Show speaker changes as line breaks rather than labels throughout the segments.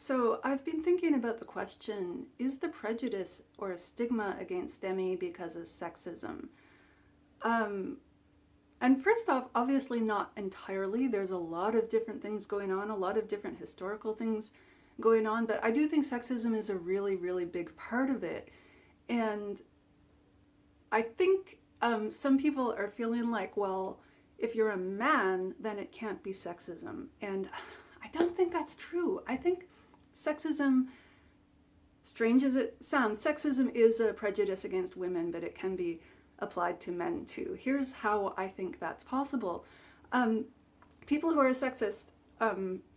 So I've been thinking about the question, is the prejudice or stigma against Demi because of sexism? Um, and first off, obviously not entirely. There's a lot of different things going on, a lot of different historical things going on, but I do think sexism is a really, really big part of it. And I think some people are feeling like, well, if you're a man, then it can't be sexism. And I don't think that's true. I think sexism, strange as it sounds, sexism is a prejudice against women, but it can be applied to men too. Here's how I think that's possible. Um, People who are sexist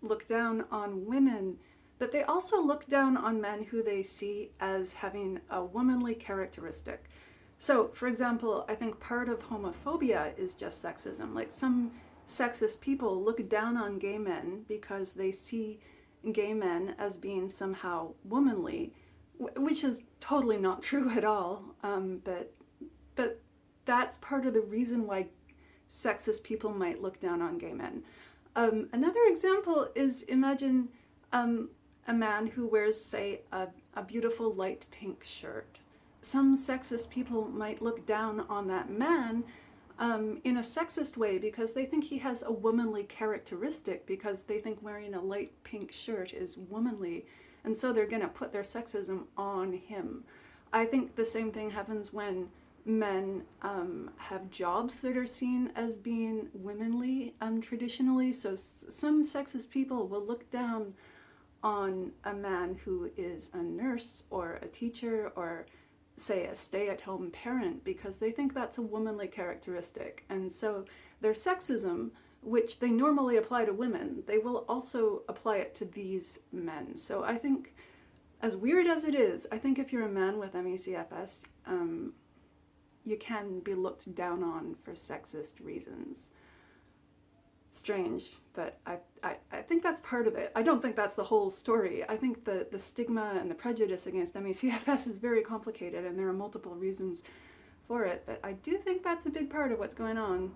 look down on women, but they also look down on men who they see as having a womanly characteristic. So, for example, I think part of homophobia is just sexism. Like some sexist people look down on gay men because they see gay men as being somehow womanly, which is totally not true at all. But that's part of the reason why sexist people might look down on gay men. Another example is imagine a man who wears, say, a beautiful light pink shirt. Some sexist people might look down on that man in a sexist way because they think he has a womanly characteristic, because they think wearing a light pink shirt is womanly, and so they're going to put their sexism on him. I think the same thing happens when men have jobs that are seen as being womanly traditionally. So some sexist people will look down on a man who is a nurse or a teacher or, say, a stay-at-home parent because they think that's a womanly characteristic. And so their sexism, which they normally apply to women, they will also apply it to these men. So I think, as weird as it is, I think if you're a man with ME/CFS, you can be looked down on for sexist reasons. Strange, but I think that's part of it. I don't think that's the whole story. I think the stigma and the prejudice against ME/CFS is very complicated and there are multiple reasons for it, but I do think that's a big part of what's going on.